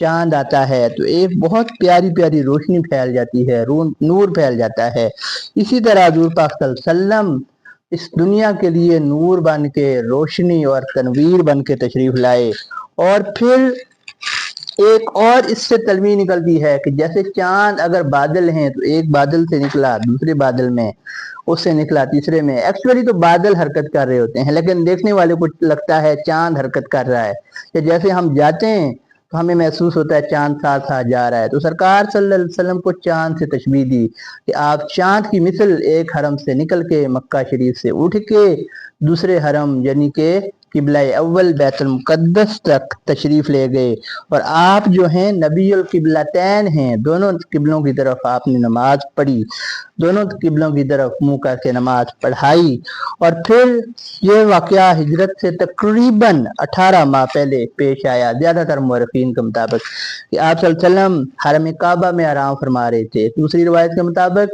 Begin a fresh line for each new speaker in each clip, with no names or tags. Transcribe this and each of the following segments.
چاند آتا ہے تو ایک بہت پیاری پیاری روشنی پھیل جاتی ہے، نور پھیل جاتا ہے۔ اسی طرح حضور پاک صلی اللہ علیہ وسلم اس دنیا کے لیے نور بن کے، روشنی اور تنویر بن کے تشریف لائے۔ اور پھر ایک اور اس سے تلوین نکلتی ہے کہ جیسے چاند اگر بادل ہیں تو ایک بادل سے نکلا دوسرے بادل میں، اس سے نکلا تیسرے میں۔ ایکچولی تو بادل حرکت کر رہے ہوتے ہیں، لیکن دیکھنے والے کو لگتا ہے چاند حرکت کر رہا ہے، کہ جیسے ہم جاتے ہیں تو ہمیں محسوس ہوتا ہے چاند ساتھ ساتھ جا رہا ہے۔ تو سرکار صلی اللہ علیہ وسلم کو چاند سے تشبیہ دی کہ آپ چاند کی مثل ایک حرم سے نکل کے، مکہ شریف سے اٹھ کے دوسرے حرم یعنی کہ قبلہ اول بیت المقدس تک تشریف لے گئے، اور آپ جو ہیں نبی القبلتین ہیں، دونوں قبلوں کی طرف آپ نے نماز پڑھی، دونوں قبلوں کی طرف منہ کر کے نماز پڑھائی۔ اور پھر یہ واقعہ ہجرت سے تقریباً 18 ماہ پہلے پیش آیا، زیادہ تر مورخین کے مطابق، کہ آپ صلی اللہ علیہ وسلم حرم کعبہ میں آرام فرما رہے تھے۔ دوسری روایت کے مطابق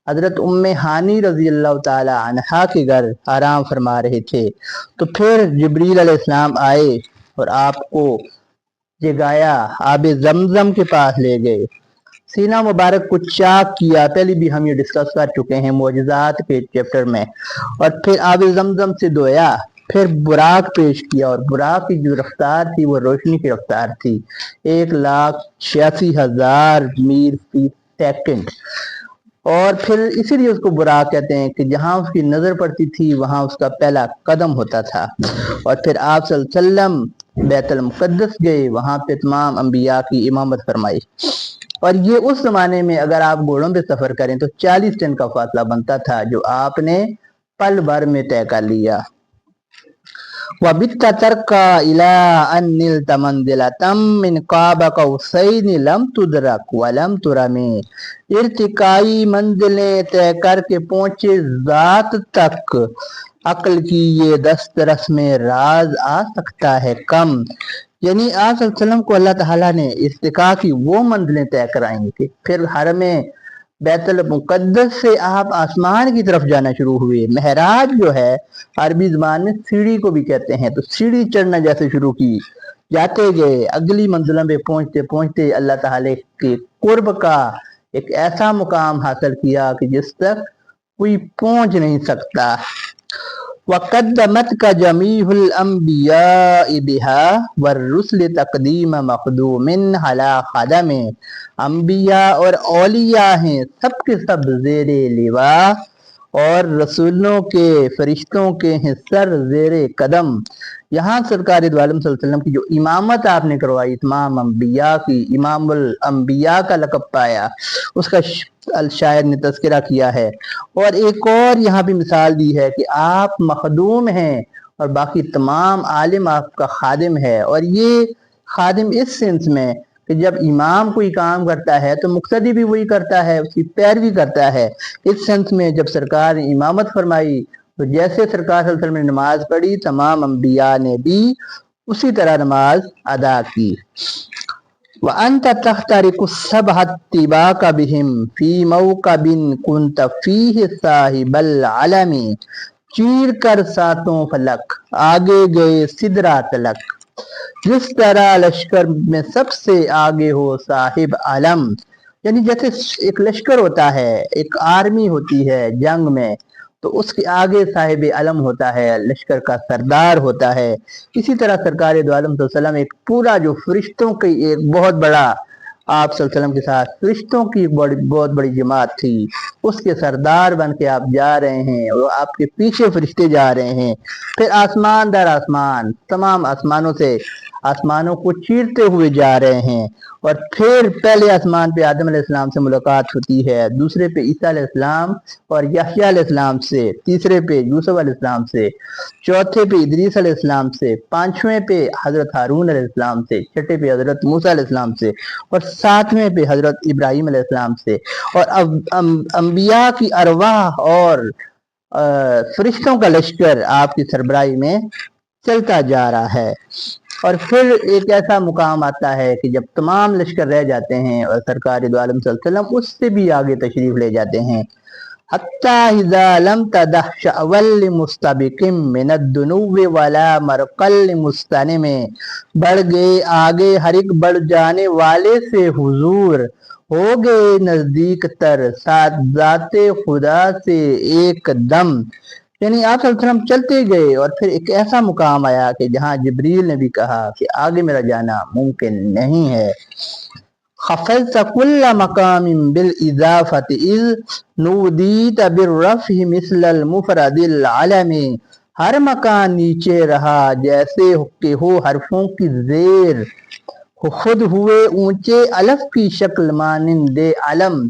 حضرت ام ہانی رضی اللہ تعالی عنہا کے گھر آرام فرما رہے تھے۔ تو پھر جبریل علیہ السلام آئے اور آپ کو جگایا، آب زمزم کے پاس لے گئے، سینہ مبارک کو چاک کیا، پہلے بھی ہم یہ ڈسکس کر چکے ہیں معجزات کے چیپٹر میں، اور پھر آب زمزم سے دھویا، پھر براق پیش کیا، اور براق کی جو رفتار تھی وہ روشنی کی رفتار تھی، 1,86,000 میل فی سیکنڈ۔ اور پھر اسی لیے اس کو براق کہتے ہیں کہ جہاں اس کی نظر پڑتی تھی وہاں اس کا پہلا قدم ہوتا تھا۔ اور پھر آپ صلی اللہ علیہ وسلم بیت المقدس گئے، وہاں پہ تمام انبیاء کی امامت فرمائی۔ اور یہ اس زمانے میں اگر آپ گھوڑوں پہ سفر کریں تو 40 دن کا فاصلہ بنتا تھا، جو آپ نے پل بھر میں طے کر لیا۔ وَبِتَّ تَرْقَىٰ إِلَىٰ أَن نِلْتَ مَنزِلَةً مِّن قَابَ قَوْسَيْنِ لَمْ تُدْرَكْ وَلَمْ تُرَمِ، ارتقائی منزلیں طے کر کے پہنچے ذات تک، عقل کی یہ دسترس میں راز آ سکتا ہے کم۔ یعنی آپ صلی اللہ علیہ وسلم کو اللہ تعالیٰ نے ارتقاء کی وہ منزلیں طے کرائیں کہ پھر حرم بیت المقدس سے آپ آسمان کی طرف جانا شروع ہوئے۔ معراج جو ہے عربی زبان میں سیڑھی کو بھی کہتے ہیں، تو سیڑھی چڑھنا جیسے شروع کی، جاتے گئے، اگلی منزلوں پہ پہنچتے پہنچتے اللہ تعالیٰ کے قرب کا ایک ایسا مقام حاصل کیا کہ جس تک کوئی پہنچ نہیں سکتا۔ وَقَدَّمَتْكَ جَمِيعُ الْأَنْبِيَاءِ بِهَا وَالرُّسُلِ تَقْدِيمَ مَقْدُومٍ عَلَىٰ خَدَمٍ، انبیاء اور اولیاء ہیں سب کے سب زیر لواء، اور رسولوں کے فرشتوں کے ہیں سر زیر قدم۔ یہاں سرکار دو عالم صلی اللہ علیہ وسلم کی جو امامت آپ نے کروائی تمام انبیاء کی، امام الانبیاء کا لقب پایا، اس کا شاعر نے تذکرہ کیا ہے۔ اور ایک اور یہاں بھی مثال دی ہے کہ آپ مخدوم ہیں اور باقی تمام عالم آپ کا خادم ہے۔ اور یہ خادم اس سینس میں کہ جب امام کوئی کام کرتا ہے تو مقتدی بھی وہی کرتا ہے، اس کی پیروی کرتا ہے۔ اس سینس میں جب سرکار نے امامت فرمائی تو جیسے سرکار صلی اللہ علیہ وسلم نے نماز پڑھی، تمام انبیاء نے بھی اسی طرح نماز ادا کی۔ وَأَنْتَ تَخْتَرِقُ السَّبْعَ اتِّبَاعَكَ بِهِمْ فِي مَوْكَبٍ كُنْتَ فِيهِ صَاحِبَ الْعَلَمِ، چیر کر ساتوں فلک آگے گئے سدرا تلک، جس طرح لشکر میں سب سے آگے ہو صاحب علم۔ یعنی جیسے ایک لشکر ہوتا ہے، ایک آرمی ہوتی ہے جنگ میں، تو اس کے آگے صاحب علم ہوتا ہے، لشکر کا سردار ہوتا ہے۔ اسی طرح سرکار دو عالم صلی اللہ علیہ وسلم ایک پورا جو فرشتوں کی ایک بہت بڑا، آپ صلی اللہ علیہ وسلم کے ساتھ فرشتوں کی ایک بہت بڑی جماعت تھی، اس کے سردار بن کے آپ جا رہے ہیں، اور آپ کے پیچھے فرشتے جا رہے ہیں۔ پھر آسمان در آسمان، تمام آسمانوں سے آسمانوں کو چیرتے ہوئے جا رہے ہیں، اور پھر پہلے آسمان پہ آدم علیہ السلام سے ملاقات ہوتی ہے، دوسرے پہ عیسیٰ علیہ السلام اور یحییٰ علیہ السلام سے، تیسرے پہ یوسف علیہ السلام سے، چوتھے پہ ادریس علیہ السلام سے، پانچویں پہ حضرت ہارون علیہ السلام سے، چھٹے پہ حضرت موسیٰ علیہ السلام سے، اور ساتویں پہ حضرت ابراہیم علیہ السلام سے۔ اور اب انبیاء کی ارواح اور فرشتوں کا لشکر آپ کی سربراہی میں چلتا جا رہا ہے۔ اور پھر ایک ایسا مقام آتا ہے کہ جب تمام لشکر رہ جاتے ہیں اور سرکار دو عالم صلی اللہ علیہ وسلم اس سے بھی آگے تشریف لے جاتے ہیں، حتی اذا لم تدح شأول مستبقم من الدنو ولا مرقل مستنم، بڑھ گئے آگے ہر ایک بڑھ جانے والے سے حضور، ہو گئے نزدیک تر ساتھ ذات خدا سے ایک دم۔ یعنی آپ صلی اللہ علیہ وسلم چلتے گئے اور پھر ایک ایسا مقام آیا کہ جہاں جبریل نے بھی کہا کہ آگے میرا جانا ممکن نہیں ہے۔ خفضت كل مقام بالإضافة إذ نوديت بالرفع مثل المفرد العلمی، ہر مکان نیچے رہا جیسے کہ ہو حرفوں کی زیر، خود ہوئے اونچے الف کی شکل مانند علم۔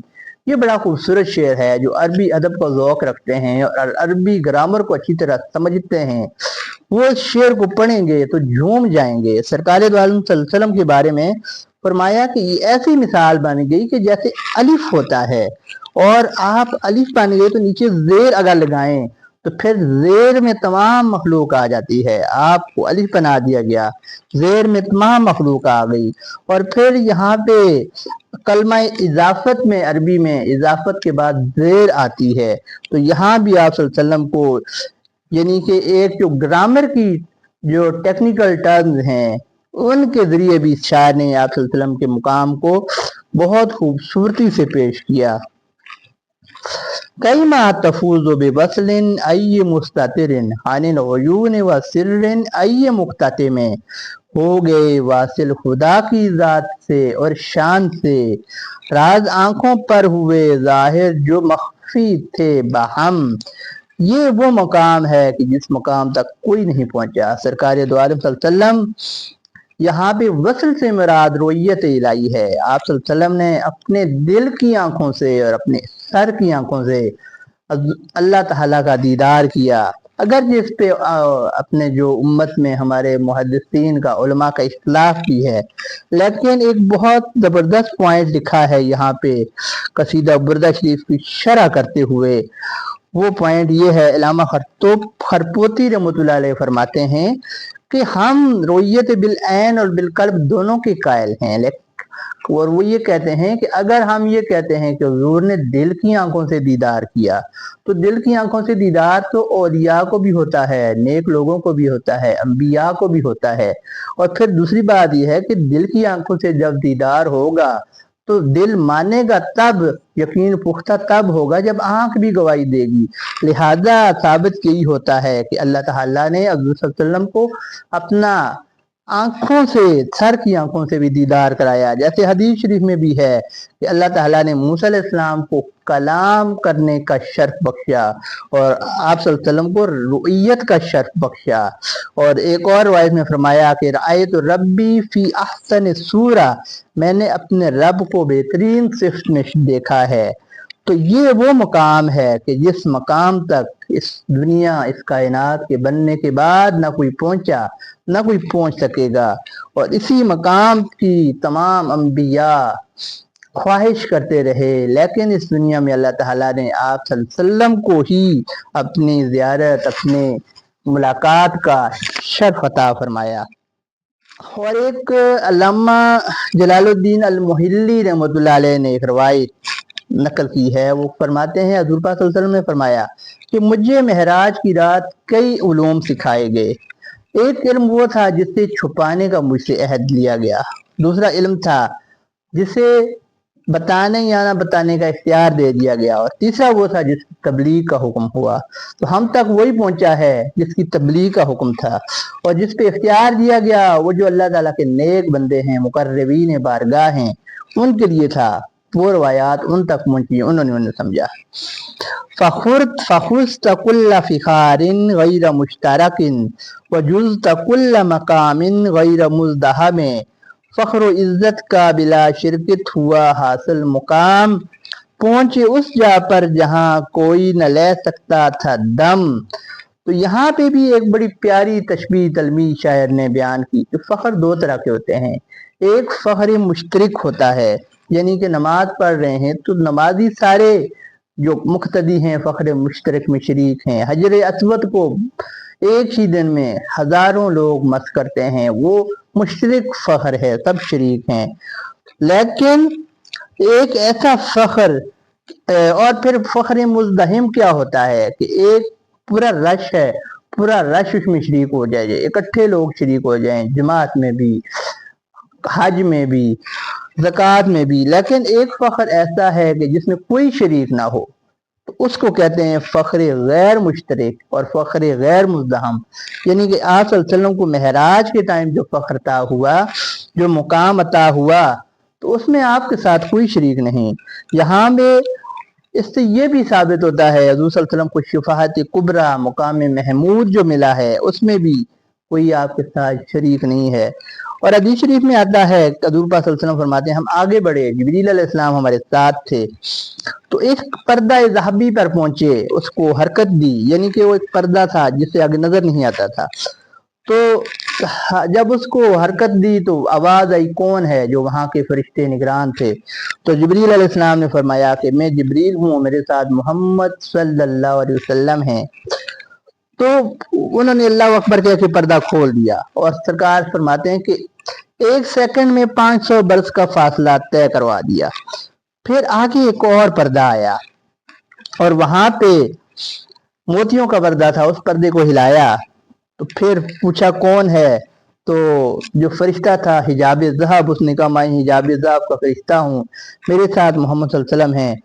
یہ بڑا خوبصورت شعر ہے جو عربی ادب کو ذوق رکھتے ہیں اور عربی گرامر کو اچھی طرح سمجھتے ہیں، وہ اس شعر کو پڑھیں گے تو جھوم جائیں گے۔ سرکار دو عالم صلی اللہ علیہ وسلم کے بارے میں فرمایا کہ یہ ایسی مثال بن گئی کہ جیسے الف ہوتا ہے اور آپ الف بن گئے تو نیچے زیر اگر لگائیں تو پھر زیر میں تمام مخلوق آ جاتی ہے، آپ کو الف بنا دیا گیا، زیر میں تمام مخلوق آ گئی۔ اور پھر یہاں پہ کلمہ اضافت میں عربی میں اضافت کے بعد زیر آتی ہے، تو یہاں بھی آپ صلی اللہ علیہ وسلم کو یعنی کہ ایک جو گرامر کی جو ٹیکنیکل ٹرمز ہیں ان کے ذریعے بھی شاعر نے آپ صلی اللہ علیہ وسلم کے مقام کو بہت خوبصورتی سے پیش کیا۔ کیما تفوز بوصل ای مستتر عن العیون و سر ای مختتم، ہو گئے واصل خدا کی ذات سے اور شان سے، راز آنکھوں پر ہوئے ظاہر جو مخفی تھے باہم۔ یہ وہ مقام ہے کہ جس مقام تک کوئی نہیں پہنچا۔ سرکار دو عالم صلی اللہ علیہ وسلم یہاں پہ وصل سے مراد رؤیت الہی ہے۔ آپ صلی اللہ علیہ وسلم نے اپنے دل کی آنکھوں سے اور اپنے سر کی آنکھوں سے اللہ تعالیٰ کا دیدار کیا۔ اگر جس پہ اپنے جو امت میں ہمارے محدثین کا علماء کا اختلاف بھی ہے، لیکن ایک بہت زبردست پوائنٹ لکھا ہے یہاں پہ قصیدہ بردہ شریف کی شرح کرتے ہوئے۔ وہ پوائنٹ یہ ہے، علامہ خرپوتی رحمۃ اللہ علیہ فرماتے ہیں کہ ہم رؤیت بالعین اور بالقلب دونوں کے قائل ہیں، اور وہ یہ کہتے ہیں کہ اگر ہم یہ کہتے ہیں کہ حضور نے دل کی آنکھوں سے دیدار کیا تو دل کی آنکھوں سے دیدار تو اولیاء کو بھی ہوتا ہے، نیک لوگوں کو بھی ہوتا ہے، انبیاء کو بھی ہوتا ہے۔ اور پھر دوسری بات یہ ہے کہ دل کی آنکھوں سے جب دیدار ہوگا تو دل مانے گا، تب یقین پختہ تب ہوگا جب آنکھ بھی گواہی دے گی۔ لہذا ثابت یہی ہوتا ہے کہ اللہ تعالیٰ نے حضور صلی اللہ علیہ وسلم کو اپنا آنکھوں سے، سر کی آنکھوں سے بھی دیدار کرایا، جیسے حدیث شریف میں بھی ہے کہ اللہ تعالیٰ نے موسیٰ علیہ السلام کو کلام کرنے کا شرف بخشا اور آپ صلی اللہ علیہ وسلم کو رؤیت کا شرف بخشا۔ اور ایک اور روایت میں فرمایا کہ رأیت ربی فی احسن صورہ، میں نے اپنے رب کو بہترین صفت میں دیکھا ہے۔ تو یہ وہ مقام ہے کہ جس مقام تک اس دنیا، اس کائنات کے بننے کے بعد نہ کوئی پہنچا، نہ کوئی پہنچ سکے گا، اور اسی مقام کی تمام انبیاء خواہش کرتے رہے، لیکن اس دنیا میں اللہ تعالیٰ نے آپ صلی اللہ علیہ وسلم کو ہی اپنی زیارت، اپنے ملاقات کا شرف عطا فرمایا۔ اور ایک علامہ جلال الدین المحلی رحمۃ اللہ علیہ نے ایک روایت نقل کی ہے، وہ فرماتے ہیں حضور پاک صلی اللہ علیہ وسلم نے فرمایا کہ مجھے معراج کی رات کئی علوم سکھائے گئے۔ ایک علم وہ تھا جسے چھپانے کا مجھ سے عہد لیا گیا، دوسرا علم تھا جسے بتانے یا نہ بتانے کا اختیار دے دیا گیا، اور تیسرا وہ تھا جس کی تبلیغ کا حکم ہوا۔ تو ہم تک وہی پہنچا ہے جس کی تبلیغ کا حکم تھا، اور جس پہ اختیار دیا گیا وہ جو اللہ تعالیٰ کے نیک بندے ہیں، مقربین بارگاہ ہیں، ان کے لیے تھا۔ وہ روایات ان تک پہنچی، انہوں نے سمجھا۔ فخرت کل فخار غیر مشترک وجزت کل مقام غیر مزدحم، فخر و عزت کا بلا شرکت ہوا حاصل مقام، پہنچے اس جا پر جہاں کوئی نہ لے سکتا تھا دم۔ تو یہاں پہ بھی ایک بڑی پیاری تشبیہ تلمیذ شاعر نے بیان کی کہ فخر دو طرح کے ہوتے ہیں۔ ایک فخر مشترک ہوتا ہے، یعنی کہ نماز پڑھ رہے ہیں تو نمازی سارے جو مقتدی ہیں فخر مشترک میں شریک ہیں۔ حجر اسود کو ایک ہی دن میں ہزاروں لوگ مس کرتے ہیں، وہ مشترک فخر ہے، سب شریک ہیں۔ لیکن ایک ایسا فخر اور پھر فخر مزدحم کیا ہوتا ہے کہ ایک پورا رش ہے، پورا رش اس میں شریک ہو جائے، اکٹھے لوگ شریک ہو جائیں، جماعت میں بھی، حج میں بھی، زکوٰۃ میں بھی، لیکن ایک فخر ایسا ہے کہ جس میں کوئی شریک نہ ہو، تو اس کو کہتے ہیں فخر غیر مشترک اور فخر غیر مزدحم۔ یعنی کہ آپ صلی اللہ علیہ وسلم کو معراج کے ٹائم جو فخر عطا ہوا، جو مقام عطا ہوا، تو اس میں آپ کے ساتھ کوئی شریک نہیں۔ یہاں میں اس سے یہ بھی ثابت ہوتا ہے حضور صلی اللہ علیہ وسلم کو شفاعت کبریٰ، مقام محمود جو ملا ہے، اس میں بھی کوئی آپ کے ساتھ شریک نہیں ہے۔ اور حدیث شریف میں آتا ہے، حضور پاک صلی اللہ علیہ وسلم فرماتے ہیں ہم آگے بڑھے، جبریل علیہ السلام ہمارے ساتھ تھے، تو ایک پردہ ذہبی پر پہنچے، اس کو حرکت دی، یعنی کہ وہ ایک پردہ تھا جس سے آگے نظر نہیں آتا تھا، تو جب اس کو حرکت دی تو آواز آئی کون ہے؟ جو وہاں کے فرشتے نگران تھے، تو جبریل علیہ السلام نے فرمایا کہ میں جبریل ہوں، میرے ساتھ محمد صلی اللہ علیہ وسلم ہیں۔ تو انہوں نے اللہ اکبر کہہ کے پردہ کھول دیا، اور سرکار فرماتے ہیں کہ ایک سیکنڈ میں 500 برس کا فاصلہ طے کروا دیا۔ پھر آگے ایک اور پردہ آیا، اور وہاں پہ موتیوں کا پردہ تھا، اس پردے کو ہلایا، تو پھر پوچھا کون ہے؟ تو جو فرشتہ تھا حجاب ذہب، اس نے کہا میں حجاب ذہب کا فرشتہ ہوں، میرے ساتھ محمد صلی اللہ علیہ وسلم ہیں۔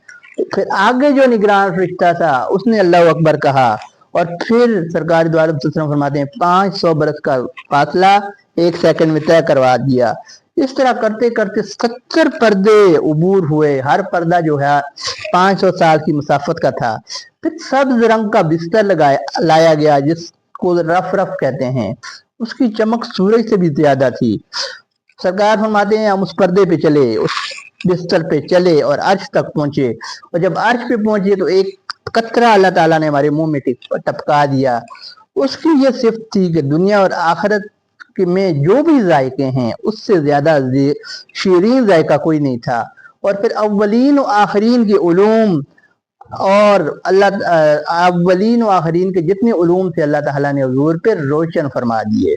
پھر آگے جو نگران فرشتہ تھا اس نے اللہ اکبر کہا، اور پھر سرکار دو عالم صلی اللہ علیہ وسلم فرماتے ہیں 500 برس کا فاصلہ ایک سیکنڈ میں طے کروا دیا۔ اس طرح کرتے کرتے 70 پردے عبور ہوئے، ہر پردہ جو ہے 500 سال کی مسافت کا تھا۔ پھر سبز رنگ کا بستر لایا گیا جس کو رف رف کہتے ہیں، اس کی چمک سورج سے بھی زیادہ تھی۔ سرکار فرماتے ہیں ہم اس پردے پہ چلے، اس بستر پہ چلے اور عرش تک پہنچے، اور جب عرش پہ پہنچے تو ایک قطرہ اللہ تعالیٰ نے ہمارے منہ میں ٹپکا دیا۔ اس کی یہ صفت تھی کہ دنیا اور آخرت میں جو بھی ذائقے ہیں اس سے زیادہ شیرین ذائقہ کوئی نہیں تھا۔ اور پھر اولین و آخرین کے علوم، اور اولین و آخرین کے جتنے علوم تھے اللہ تعالیٰ نے حضور پہ روشن فرما دیے۔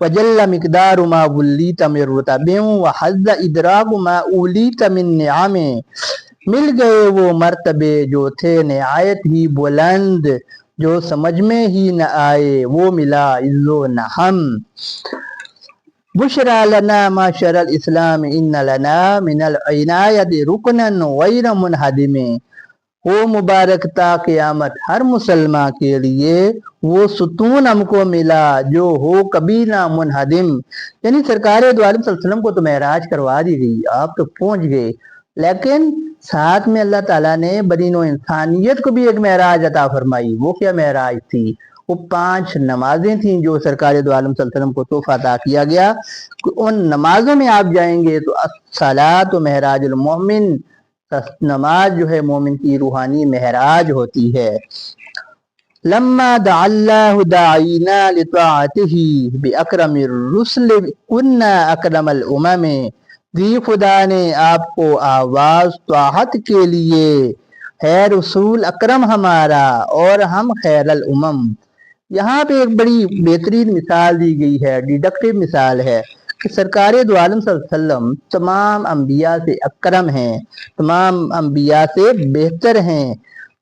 وَجَلَّ مِقْدَارُ مَا وُلِّيتَ مِن رُتَبٍ وَحَزَّ إِدْرَاكُ مَا أُولِيتَ مِن نِعَمٍ، مل گئے وہ مرتبے جو تھے نہایت ہی بلند، جو سمجھ میں ہی نہ آئے وہ ملا عز و نحم۔ بشرا لنا معشر الاسلام ان لنا من العنایت رکنا غیر منہدم، وہ مبارک تا قیامت ہر مسلمان کے لیے وہ ستون ہم کو ملا جو ہو کبھی نہ منہدم۔ یعنی سرکار دو عالم صلی اللہ علیہ وسلم کو تو معراج کروا دی گئی، آپ تو پہنچ گئے، لیکن ساتھ میں اللہ تعالیٰ نے بنی نوع انسانیت کو بھی ایک معراج عطا فرمائی۔ وہ کیا معراج تھی؟ وہ 5 نمازیں تھیں جو سرکار دو عالم صلی اللہ علیہ وسلم کو تحفہ عطا کیا گیا کہ ان نمازوں میں آپ جائیں گے تو الصلاۃ معراج المومن، نماز جو ہے مومن کی روحانی معراج ہوتی ہے۔ لما دعا اللہ داعینا لطاعتہ باکرم الرسل کنا اکرم الامم، دی خدا نے آپ کو آواز طاعت کے لیے، ہے رسول اکرم ہمارا اور ہم خیر الامم۔ یہاں پہ ایک بڑی بہترین مثال دی گئی ہے، ڈیڈکٹیو مثال ہے کہ سرکار دو عالم صلی اللہ علیہ وسلم تمام انبیاء سے اکرم ہیں، تمام انبیاء سے بہتر ہیں،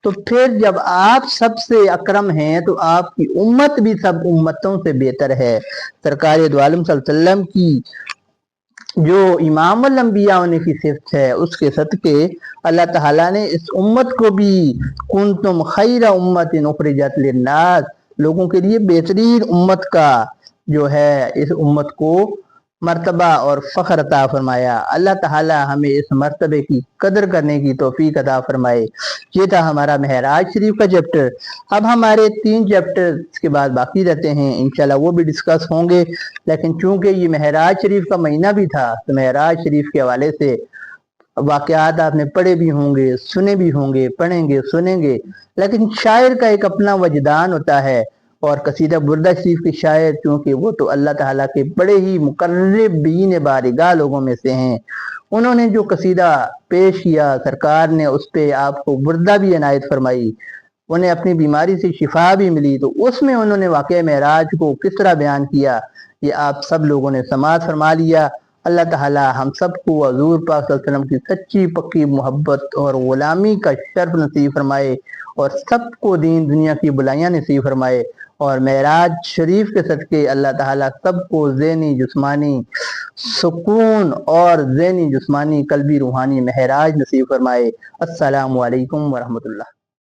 تو پھر جب آپ سب سے اکرم ہیں تو آپ کی امت بھی سب امتوں سے بہتر ہے۔ سرکار دو عالم صلی اللہ علیہ وسلم کی جو امام الانبیاء ہونے کی صفت ہے، اس کے صدقے اللہ تعالیٰ نے اس امت کو بھی کنتم خیر امت اخرجت للناس، لوگوں کے لیے بہترین امت کا جو ہے اس امت کو مرتبہ اور فخر عطا فرمایا۔ اللہ تعالیٰ ہمیں اس مرتبے کی قدر کرنے کی توفیق عطا فرمائے۔ یہ تھا ہمارا معراج شریف کا چیپٹر۔ اب ہمارے 3 چیپٹر کے بعد باقی رہتے ہیں، انشاءاللہ وہ بھی ڈسکس ہوں گے، لیکن چونکہ یہ معراج شریف کا مہینہ بھی تھا تو معراج شریف کے حوالے سے واقعات آپ نے پڑھے بھی ہوں گے، سنے بھی ہوں گے، پڑھیں گے، سنیں گے، لیکن شاعر کا ایک اپنا وجدان ہوتا ہے، اور قصیدہ بردہ شریف کے شاعر چونکہ وہ تو اللہ تعالیٰ کے بڑے ہی مقربین بارگاہ لوگوں میں سے ہیں، انہوں نے جو قصیدہ پیش کیا سرکار نے اس پہ آپ کو بردہ بھی عنایت فرمائی، انہیں اپنی بیماری سے شفا بھی ملی، تو اس میں انہوں نے واقعہ معراج کو کس طرح بیان کیا یہ آپ سب لوگوں نے سماعت فرما لیا۔ اللہ تعالی ہم سب کو حضور پاک صلی اللہ علیہ وسلم کی سچی پکی محبت اور غلامی کا شرف نصیب فرمائے، اور سب کو دین دنیا کی بلائیاں نصیب فرمائے، اور معراج شریف کے صدقے اللہ تعالی سب کو ذہنی جسمانی سکون اور ذہنی جسمانی قلبی روحانی معراج نصیب فرمائے۔ السلام علیکم ورحمۃ اللہ۔